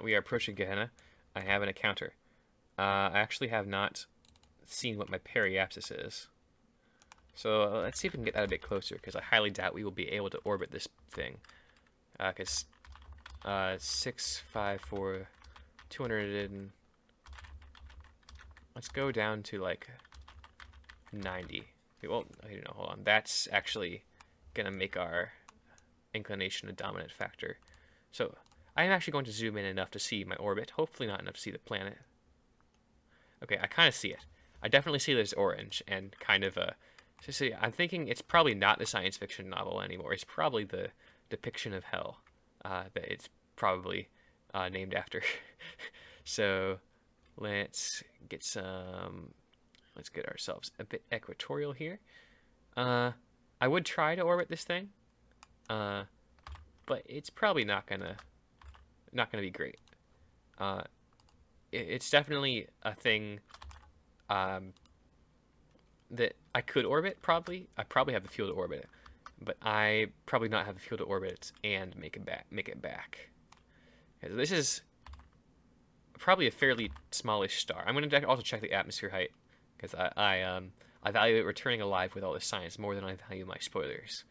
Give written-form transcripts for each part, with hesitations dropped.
We are approaching Gehenna. I have an encounter. I actually have not seen what my periapsis is. So let's see if we can get that a bit closer, because I highly doubt we will be able to orbit this thing. Because 6, 5, 4, 200 and... Let's go down to like 90. Well, hold on. That's actually going to make our inclination a dominant factor. So I'm actually going to zoom in enough to see my orbit. Hopefully not enough to see the planet. Okay, I kind of see it. I definitely see that it's orange and kind of a... So I'm thinking it's probably not the science fiction novel anymore. It's probably the depiction of hell that it's probably named after. So let's get some... Let's get ourselves a bit equatorial here. I would try to orbit this thing, but it's probably not gonna be great. It's definitely a thing that I could orbit. Probably, I probably have the fuel to orbit it, but I probably not have the fuel to orbit it and make it back. Okay, so this is probably a fairly smallish star. I'm gonna also check the atmosphere height, because I value it returning alive with all this science more than I value my spoilers.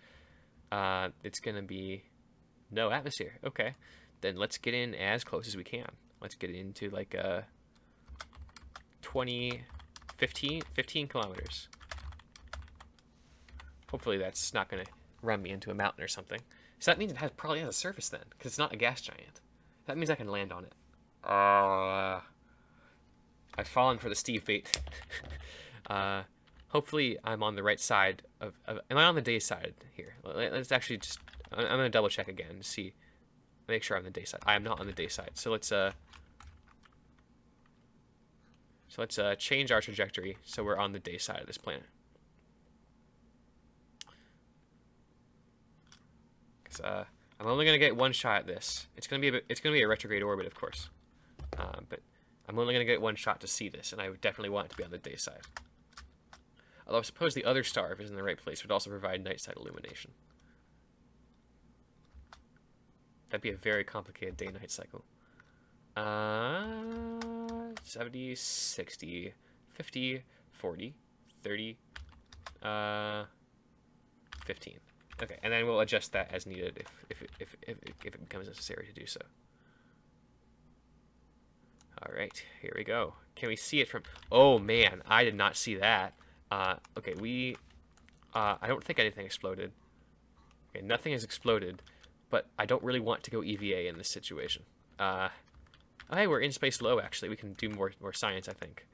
It's gonna be no atmosphere. Okay, then let's get in as close as we can. Let's get into like 15 kilometers. Hopefully that's not gonna run me into a mountain or something. So that means it probably has a surface then, because it's not a gas giant. That means I can land on it. I've fallen for the Steve bait. Hopefully I'm on the right side of... Am I on the day side here? Let's actually just... I'm going to double check again to see. Make sure I'm on the day side. I am not on the day side. So let's change our trajectory so we're on the day side of this planet. Because I'm only going to get one shot at this. It's going to be a retrograde orbit, of course. But I'm only going to get one shot to see this, and I would definitely want it to be on the day side. Although I suppose the other star, if it's in the right place, would also provide night side illumination. That'd be a very complicated day-night cycle. 70, 60, 50, 40, 30, 15. Okay, and then we'll adjust that as needed if it becomes necessary to do so. All right, here we go. Can we see it from... Oh, man, I did not see that. Okay, I don't think anything exploded. Okay, nothing has exploded, but I don't really want to go EVA in this situation. Oh, hey, we're in space low, actually. We can do more science, I think.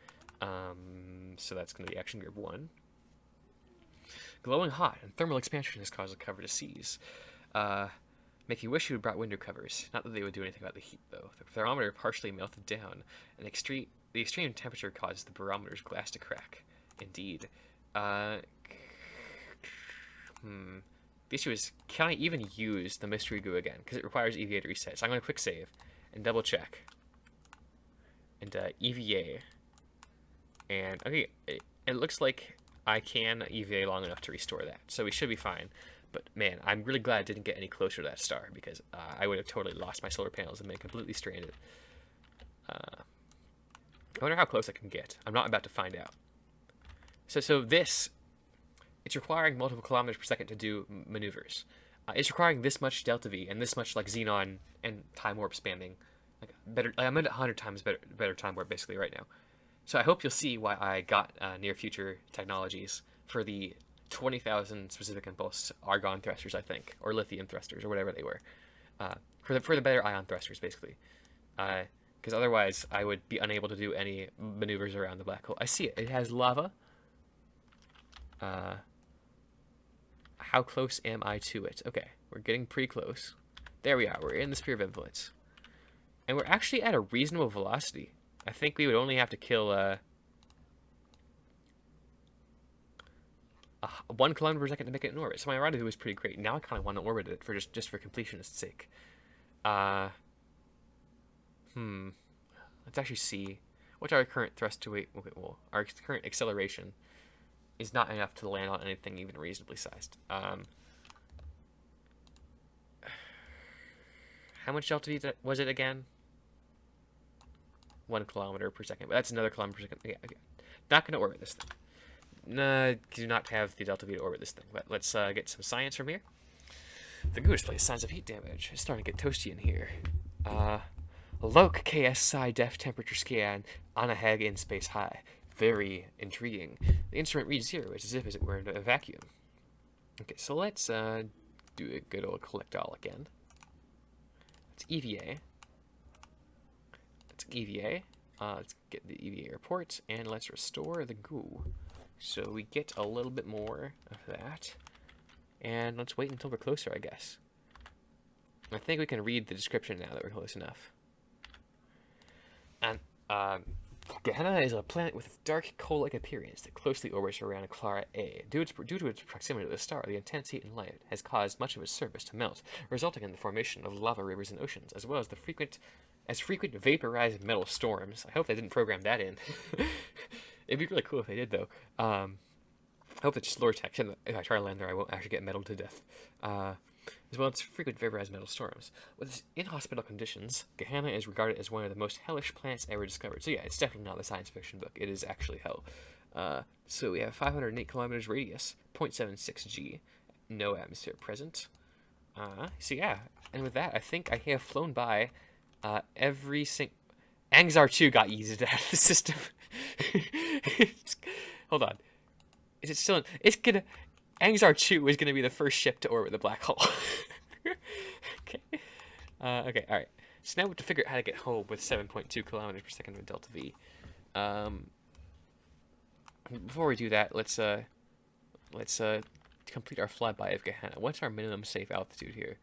So that's going to be action group 1. Glowing hot, and thermal expansion has caused the cover to seize. Make you wish you had brought window covers. Not that they would do anything about the heat, though. The thermometer partially melted down, and the extreme temperature caused the barometer's glass to crack. Indeed. The issue is, can I even use the mystery goo again? Because it requires EVA to reset. So I'm going to quick save and double check. And EVA. And, okay, it looks like I can EVA long enough to restore that. So we should be fine. But, man, I'm really glad I didn't get any closer to that star, because I would have totally lost my solar panels and been completely stranded. I wonder how close I can get. I'm not about to find out. So this, it's requiring multiple kilometers per second to do maneuvers. It's requiring this much delta V and this much like xenon and time warp spamming. I'm at 100 times better time warp basically right now. So I hope you'll see why I got near future technologies for the 20,000 specific impulse argon thrusters, I think, or lithium thrusters or whatever they were, for the better ion thrusters basically. Because otherwise I would be unable to do any maneuvers around the black hole. I see it. It has lava. How close am I to it? Okay, we're getting pretty close. There we are. We're in the sphere of influence. And we're actually at a reasonable velocity. I think we would only have to kill 1 kilometer per second to make it in orbit. So my rendezvous was pretty great. Now I kind of want to orbit it for just for completionist's sake. Let's actually see. What's our current thrust to weight? Okay, well, our current acceleration is not enough to land on anything even reasonably sized. How much delta V was it again? 1 kilometer per second, but that's another kilometer per second. Yeah, okay. Not going to orbit this thing. No, do not have the delta V to orbit this thing. But let's get some science from here. The goo displays signs of heat damage. It's starting to get toasty in here. Loc KSI depth temperature scan on a Heg in space high. Very intriguing. The instrument reads 0, as if it were in a vacuum. Okay, so let's do a good old collect all again. It's EVA. Let's EVA. Let's get the EVA report, and let's restore the goo. So we get a little bit more of that. And let's wait until we're closer, I guess. I think we can read the description now that we're close enough. And Gehenna is a planet with a dark coal-like appearance that closely orbits around Clara A. Due to its proximity to the star, the intense heat and light has caused much of its surface to melt, resulting in the formation of lava rivers and oceans, as well as the frequent vaporized metal storms. I hope they didn't program that in. It'd be really cool if they did, though. I hope that's just lore text, and if I try to land there, I won't actually get metal to death. As well as frequent vaporized metal storms. With its inhospitable conditions, Gehenna is regarded as one of the most hellish planets ever discovered. So yeah, it's definitely not a science fiction book. It is actually hell. So we have 508 kilometers radius, 0.76 G, no atmosphere present. So yeah, and with that, I think I have flown by every single... Angzar 2 got yeeted out of the system. Hold on. Is it still in... It's gonna... Angzar 2 is gonna be the first ship to orbit the black hole. Okay. Okay, alright. So now we have to figure out how to get home with 7.2 kilometers per second with delta V. Before we do that, let's complete our flyby of Gehenna. What's our minimum safe altitude here?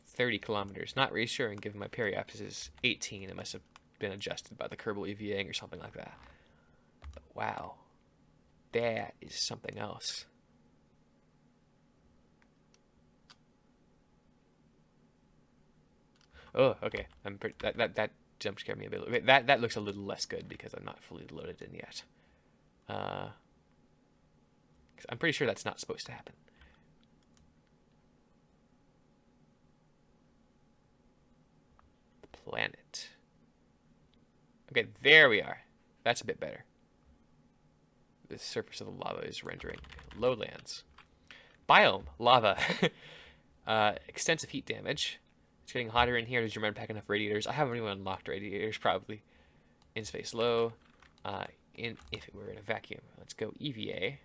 30 kilometers. Not really sure, and given my periapsis is 18, it must have been adjusted by the Kerbal EVA or something like that. But wow. That is something else. Oh, okay. I'm pretty, that jump scared me a bit. That looks a little less good because I'm not fully loaded in yet. 'Cause I'm pretty sure that's not supposed to happen. Planet. Okay, there we are. That's a bit better. The surface of the lava is rendering. Lowlands. Biome. Lava. Extensive heat damage. It's getting hotter in here. Did you remember packing enough radiators? I haven't even unlocked radiators, probably. In space low. If it were in a vacuum. Let's go EVA.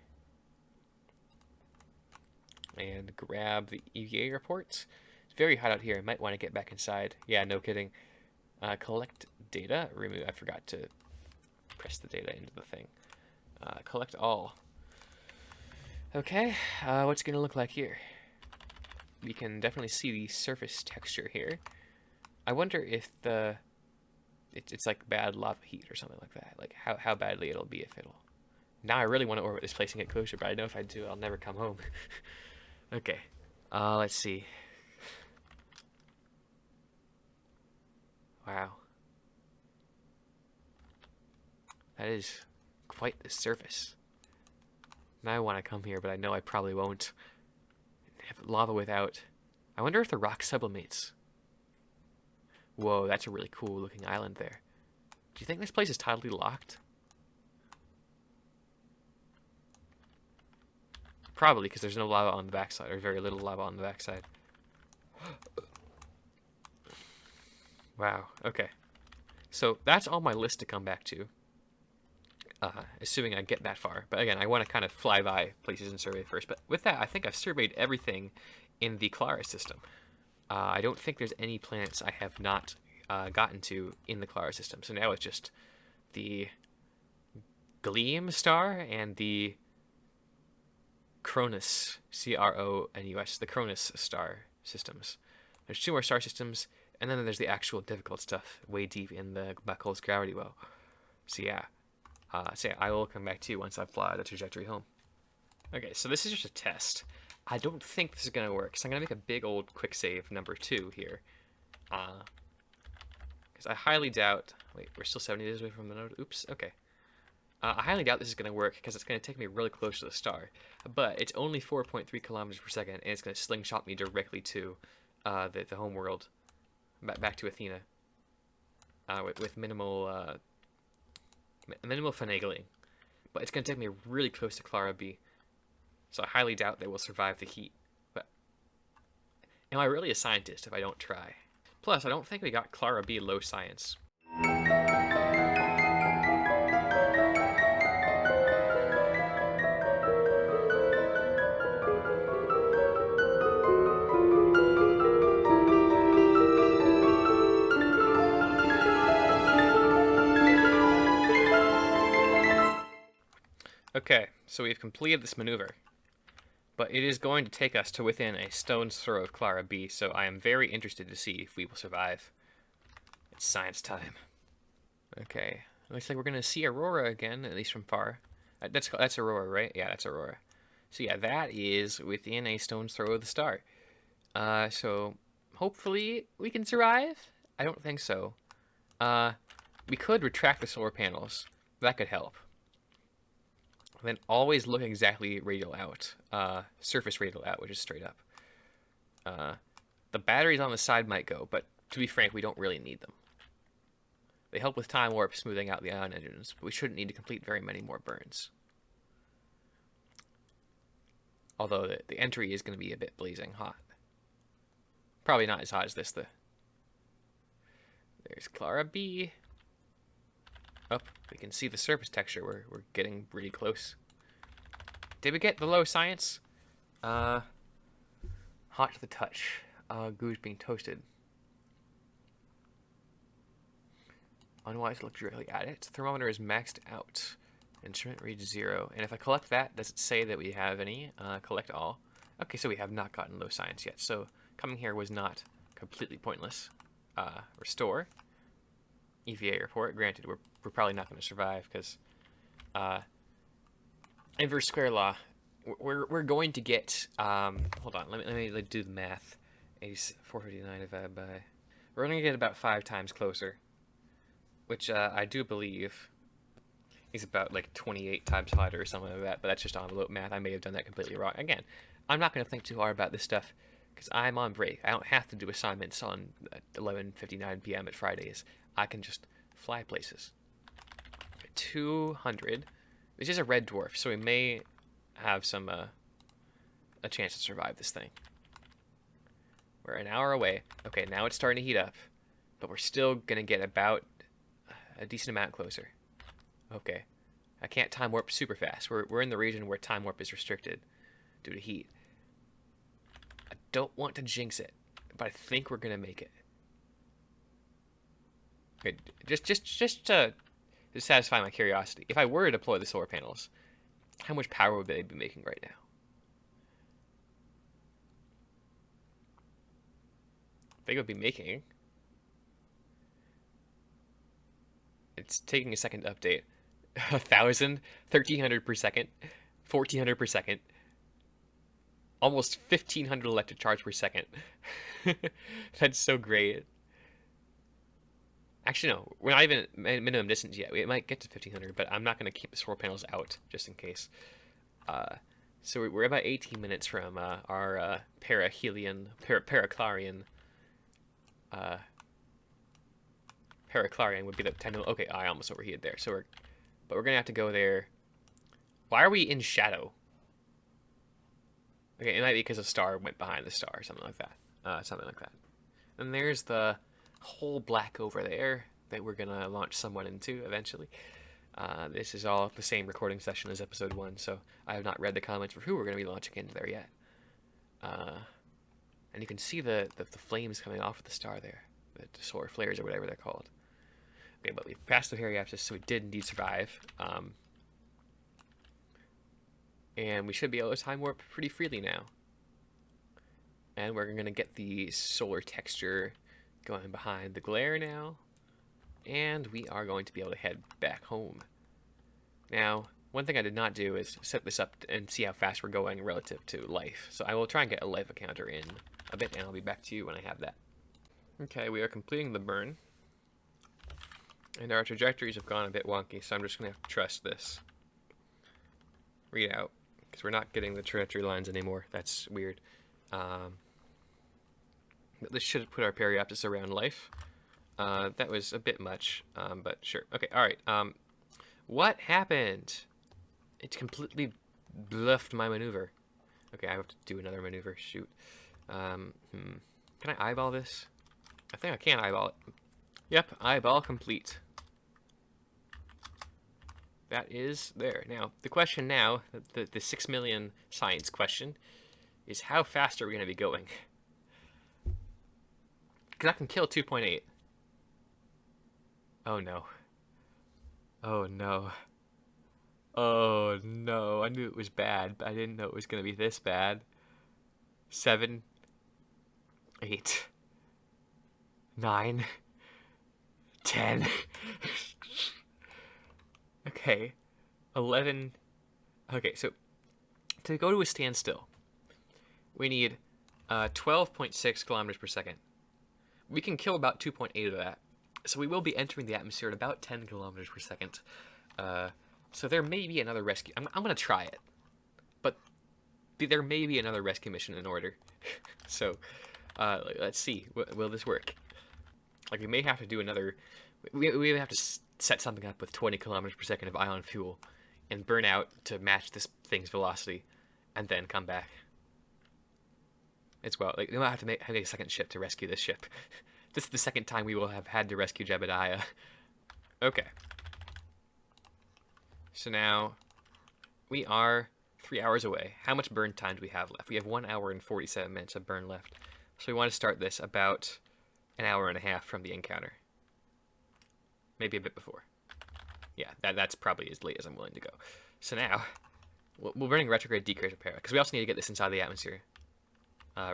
And grab the EVA report. It's very hot out here. I might want to get back inside. Yeah, no kidding. Collect data. Remove. I forgot to press the data into the thing. Collect all. Okay. What's it going to look like here? We can definitely see the surface texture here. I wonder if it's like bad lava heat or something like that. Like how badly it'll be if it'll... Now I really want to orbit this place and get closer, but I know if I do, I'll never come home. Okay. Let's see. Wow. That is quite the surface. Now I want to come here, but I know I probably won't. Have lava without... I wonder if the rock sublimates. Whoa, that's a really cool looking island there. Do you think this place is tidally locked? Probably, because there's no lava on the backside, or very little lava on the backside. Wow, okay. So that's all my list to come back to. Assuming I get that far. But again, I want to kind of fly by places and survey first. But with that, I think I've surveyed everything in the Clara system. I don't think there's any planets I have not gotten to in the Clara system. So now it's just the Gleam star and the Cronus, C-R-O-N-U-S, the Cronus star systems. There's 2 more star systems, and then there's the actual difficult stuff way deep in the black hole's gravity well. So yeah. So yeah, I will come back to you once I fly the trajectory home. Okay, so this is just a test. I don't think this is going to work, so I'm going to make a big old quick save number 2 here. Because I highly doubt... Wait, we're still 70 days away from the node? Oops, okay. I highly doubt this is going to work, because it's going to take me really close to the star. But it's only 4.3 kilometers per second, and it's going to slingshot me directly to the home world. Back to Athena. with minimal finagling. But it's going to take me really close to Clara B, so I highly doubt they will survive the heat. But am I really a scientist if I don't try? Plus, I don't think we got Clara B low science. Okay, so we've completed this maneuver, but it is going to take us to within a stone's throw of Clara B, so I am very interested to see if we will survive. It's science time. Okay, looks like we're going to see Aurora again, at least from far. That's Aurora, right? Yeah, that's Aurora. So yeah, that is within a stone's throw of the star. So hopefully we can survive? I don't think so. We could retract the solar panels. That could help. Then always look exactly radial out. Surface radial out, which is straight up. The batteries on the side might go, but to be frank, we don't really need them. They help with time warp, smoothing out the ion engines, but we shouldn't need to complete very many more burns. Although the entry is going to be a bit blazing hot. Probably not as hot as this, though. There's Clara B. Oh, we can see the surface texture. We're getting really close. Did we get the low science? Hot to the touch. Goo's being toasted. Unwise to look directly at it. Thermometer is maxed out. Instrument reads 0. And if I collect that, does it say that we have any? Collect all. Okay, so we have not gotten low science yet. So coming here was not completely pointless. Restore. EVA report. Granted, we're probably not going to survive because inverse square law. We're going to get. Hold on. Let me do the math. 459 divided by. We're going to get about 5 times closer, which I do believe is about like 28 times hotter or something like that. But that's just envelope math. I may have done that completely wrong. Again, I'm not going to think too hard about this stuff because I'm on break. I don't have to do assignments on 11:59 p.m. at Fridays. I can just fly places. 200. This is a red dwarf, so we may have some a chance to survive this thing. We're an hour away. Okay, now it's starting to heat up, but we're still gonna get about a decent amount closer. Okay, I can't time warp super fast. We're in the region where time warp is restricted due to heat. I don't want to jinx it, but I think we're gonna make it. Okay, just to satisfy my curiosity, if I were to deploy the solar panels, how much power would they be making right now? They would be making. It's taking a second to update. 1,000, 1,300 per second, 1,400 per second, almost 1,500 electric charge per second. That's so great. Actually, no, we're not even at minimum distance yet. We might get to 1,500, but I'm not going to keep the solar panels out just in case. So we're about 18 minutes from our paraclarian would be the 10. Okay, I almost overheated there. So we're gonna have to go there. Why are we in shadow? Okay, it might be because a star went behind the star, or something like that. Something like that. And there's the whole black over there that we're gonna launch someone into eventually. This is all the same recording session as episode 1, so I have not read the comments for who we're gonna be launching into there yet. And you can see the flames coming off of the star there, the solar flares or whatever they're called. Okay, but we've passed the periapsis, so we did indeed survive. And we should be able to time warp pretty freely now. And we're going to get the solar texture going behind the glare now. And we are going to be able to head back home. Now, one thing I did not do is set this up and see how fast we're going relative to life. So I will try and get a life encounter in a bit, and I'll be back to you when I have that. Okay, we are completing the burn. And our trajectories have gone a bit wonky, so I'm just going to have to trust this readout, because we're not getting the trajectory lines anymore. That's weird. This should put our periapsis around life. That was a bit much, but sure. Okay, alright. What happened? It completely bluffed my maneuver. Okay, I have to do another maneuver. Shoot. Can I eyeball this? I think I can eyeball it. Yep, eyeball complete. That is there. Now, the question now, the 6 million science question, is how fast are we going to be going? Because I can kill 2.8. Oh no. Oh no. Oh no. I knew it was bad, but I didn't know it was going to be this bad. 7, 8, 9, 10. Okay. 11. Okay, so to go to a standstill, we need 12.6 kilometers per second. We can kill about 2.8 of that. So we will be entering the atmosphere at about 10 kilometers per second. So there may be another rescue. I'm going to try it. But there may be another rescue mission in order. So let's see. Will this work? Like, we may have to do another... We may have to set something up with 20 kilometers per second of ion fuel and burn out to match this thing's velocity and then come back. As well. Like, we might have to make a second ship to rescue this ship. This is the second time we will have had to rescue Jebediah. Okay. So now, we are 3 hours away. How much burn time do we have left? We have 1 hour and 47 minutes of burn left. So we want to start this about an hour and a half from the encounter. Maybe a bit before. Yeah, that's probably as late as I'm willing to go. So now, we'll burning retrograde decrease repair, because we also need to get this inside the atmosphere.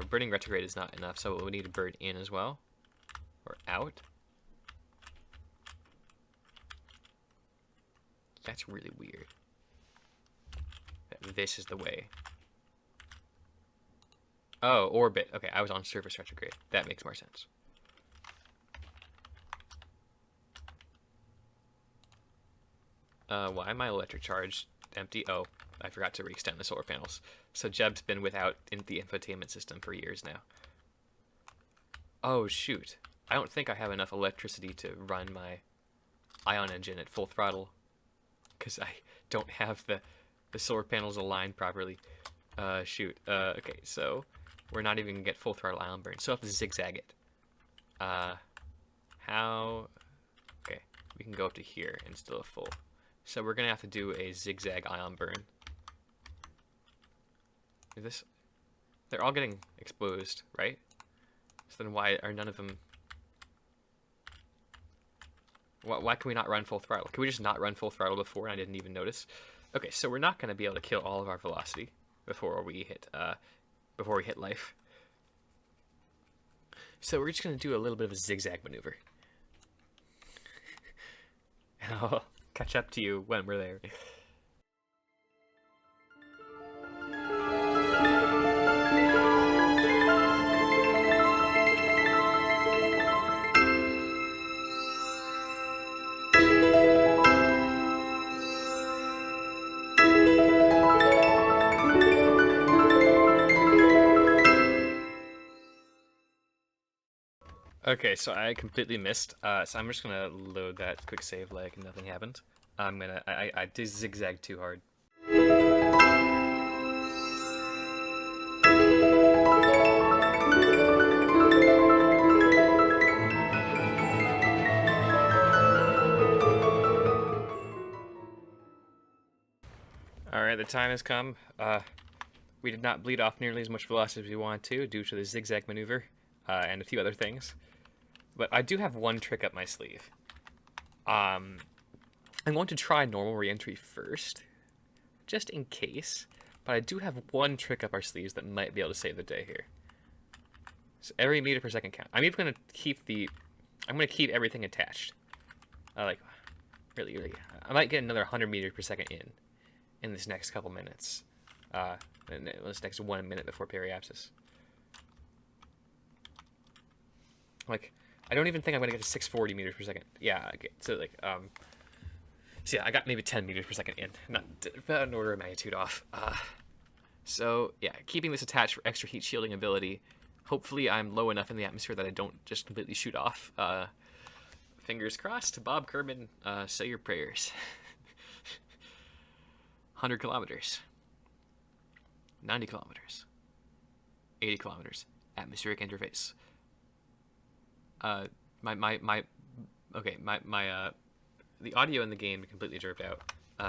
Burning retrograde is not enough, so we need to burn in as well. Or out. That's really weird. This is the way. Oh, orbit. Okay, I was on surface retrograde. That makes more sense. Why am my electric charge empty? Oh, I forgot to re-extend the solar panels. So Jeb's been without in the infotainment system for years now. Oh, shoot. I don't think I have enough electricity to run my ion engine at full throttle. Because I don't have the solar panels aligned properly. Shoot. Okay, so we're not even going to get full throttle ion burn. So I have to zigzag it. How... Okay, we can go up to here and still have full. So we're going to have to do a zigzag ion burn. Is this... They're all getting exposed, right? So then why are none of them... Why can we not run full throttle? Can we just not run full throttle before and I didn't even notice? Okay, so we're not going to be able to kill all of our velocity before we hit life. So we're just going to do a little bit of a zigzag maneuver. And I'll catch up to you when we're there. Okay, so I completely missed. So I'm just gonna load that quick save like nothing happened. I did zigzag too hard. Alright, the time has come. We did not bleed off nearly as much velocity as we wanted to due to the zigzag maneuver and a few other things. But I do have one trick up my sleeve. I'm going to try normal reentry first, just in case. But I do have one trick up our sleeves that might be able to save the day here. So every meter per second count. I'm even going to keep everything attached. Really, I might get another 100 meters per second in this next couple minutes. In this next 1 minute before periapsis. Like, I don't even think I'm going to get to 640 meters per second. Yeah, okay, so like, so yeah, I got maybe 10 meters per second in. Not about an order of magnitude off. So yeah, keeping this attached for extra heat shielding ability. Hopefully I'm low enough in the atmosphere that I don't just completely shoot off. Fingers crossed. Bob Kerman, say your prayers. 100 kilometers. 90 kilometers. 80 kilometers. Atmospheric interface. The audio in the game completely jerked out.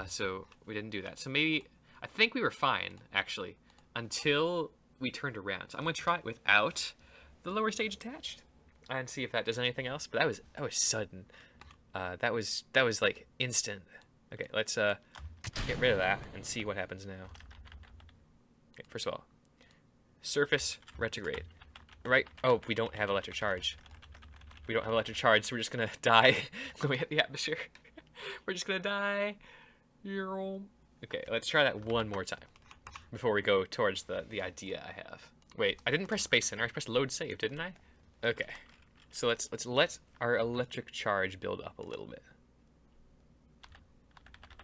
So we didn't do that. So maybe, I think we were fine, actually, until we turned around. So I'm going to try it without the lower stage attached and see if that does anything else. But that was sudden. That was like instant. Okay, let's get rid of that and see what happens now. Okay, first of all, surface retrograde. Right? Oh, we don't have electric charge. We don't have electric charge, so we're just gonna die when we hit the atmosphere. We're just gonna die. Okay, let's try that one more time before we go towards the idea I have. Wait, I didn't press space center. I pressed load save, didn't I? Okay, so let's let our electric charge build up a little bit.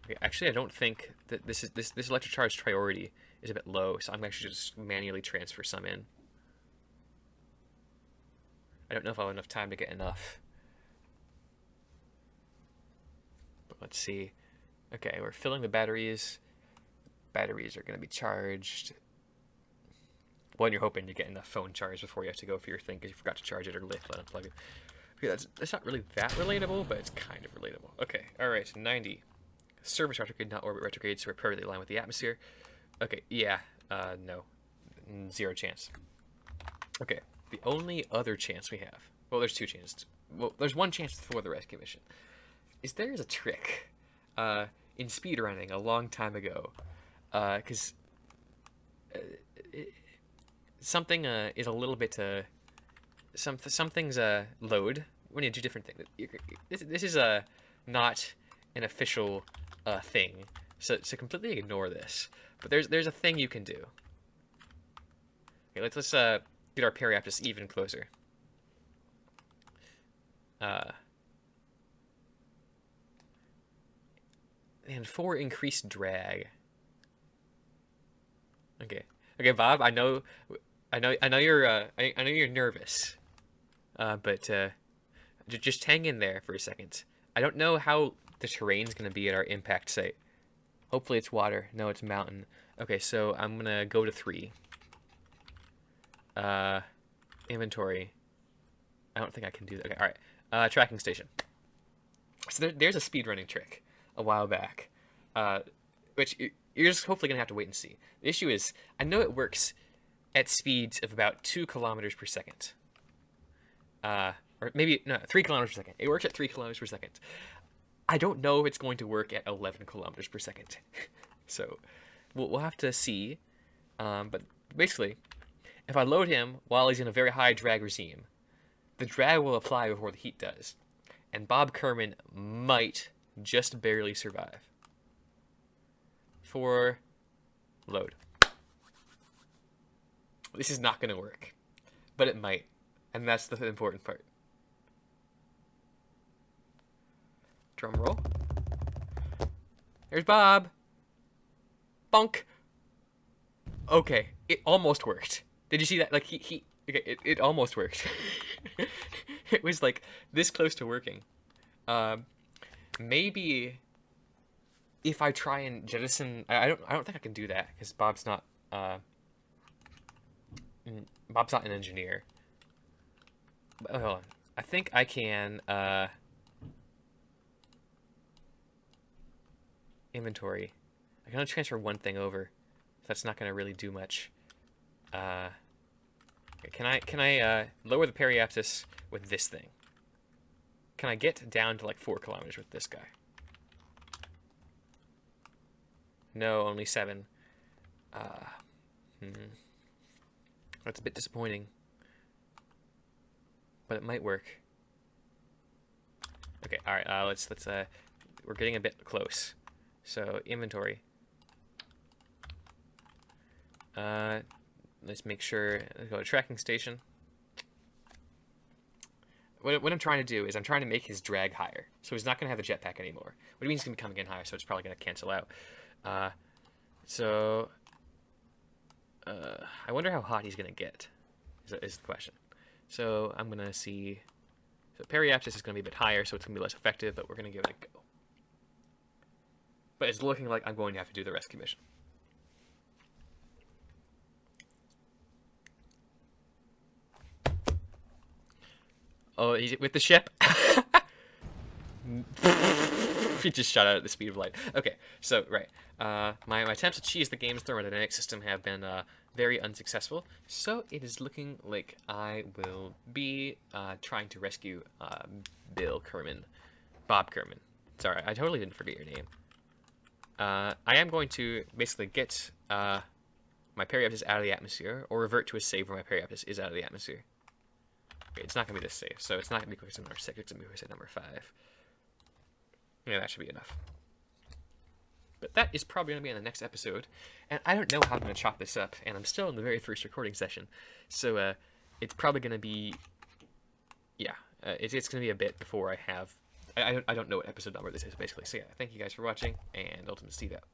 Okay, actually, I don't think that this electric charge priority is a bit low, so I'm actually just manually transfer some in. I don't know if I'll have enough time to get enough. But let's see. Okay, we're filling the batteries. Batteries are going to be charged. One, you're hoping to get enough phone charge before you have to go for your thing because you forgot to charge it or let unplug it. Okay, that's not really that relatable, but it's kind of relatable. Okay, alright, 90. Surface retrograde, not orbit retrograde, so we're perfectly aligned with the atmosphere. Okay, yeah, no. Zero chance. Okay, the only other chance we have, well, there's two chances. Well, there's one chance for the rescue mission. There's a trick in speedrunning a long time ago, because something is a little bit, some things load when you do different things. This is not an official thing, so completely ignore this. But there's a thing you can do. Okay, let's get our periaptus even closer. And for increased drag. Okay, Bob. I know you're nervous. But just hang in there for a second. I don't know how the terrain's gonna be at our impact site. Hopefully it's water. No, it's mountain. Okay, so I'm gonna go to 3. Inventory. I don't think I can do that. Okay, alright. Tracking station. So there's a speedrunning trick a while back, which you're just hopefully going to have to wait and see. The issue is, I know it works at speeds of about 2 kilometers per second. Or maybe, no, 3 kilometers per second. It works at 3 kilometers per second. I don't know if it's going to work at 11 kilometers per second. So, we'll have to see. But basically, if I load him while he's in a very high drag regime, the drag will apply before the heat does. And Bob Kerman might just barely survive. For load. This is not going to work, but it might. And that's the important part. Drum roll. There's Bob. Bonk. Okay, it almost worked. Did you see that? Like, okay, it almost worked. It was like this close to working. Maybe if I try and jettison, I don't think I can do that because Bob's not an engineer. But, hold on, I think I can inventory. I can only transfer one thing over. So that's not going to really do much. Can I lower the periaptus with this thing? Can I get down to like 4 kilometers with this guy? No, only 7. That's a bit disappointing. But it might work. Okay, alright, let's we're getting a bit close. So, inventory. Let's make sure, let's go to tracking station. What I'm trying to do is I'm trying to make his drag higher. So he's not going to have the jetpack anymore. What it means he's going to be coming in higher, so it's probably going to cancel out. I wonder how hot he's going to get, is the question. So I'm going to see So periapsis is going to be a bit higher, so it's going to be less effective, but we're going to give it a go. But it's looking like I'm going to have to do the rescue mission. Oh, he's with the ship. He just shot out at the speed of light. Okay, so, right. My attempts to cheese the game's thermodynamic system have been very unsuccessful, so it is looking like I will be trying to rescue Bob Kerman. Sorry, I totally didn't forget your name. I am going to basically get my periapsis out of the atmosphere, or revert to a save where my periapsis is out of the atmosphere. Okay, it's not going to be this save, so it's not going to be quicksand number 6, it's going to be quicksand number 5. Yeah, that should be enough. But that is probably going to be in the next episode, and I don't know how I'm going to chop this up, and I'm still in the very first recording session, so it's probably going to be, yeah, it's going to be a bit before I have, I don't know what episode number this is, basically. So yeah, thank you guys for watching, and Ultimate Steve out.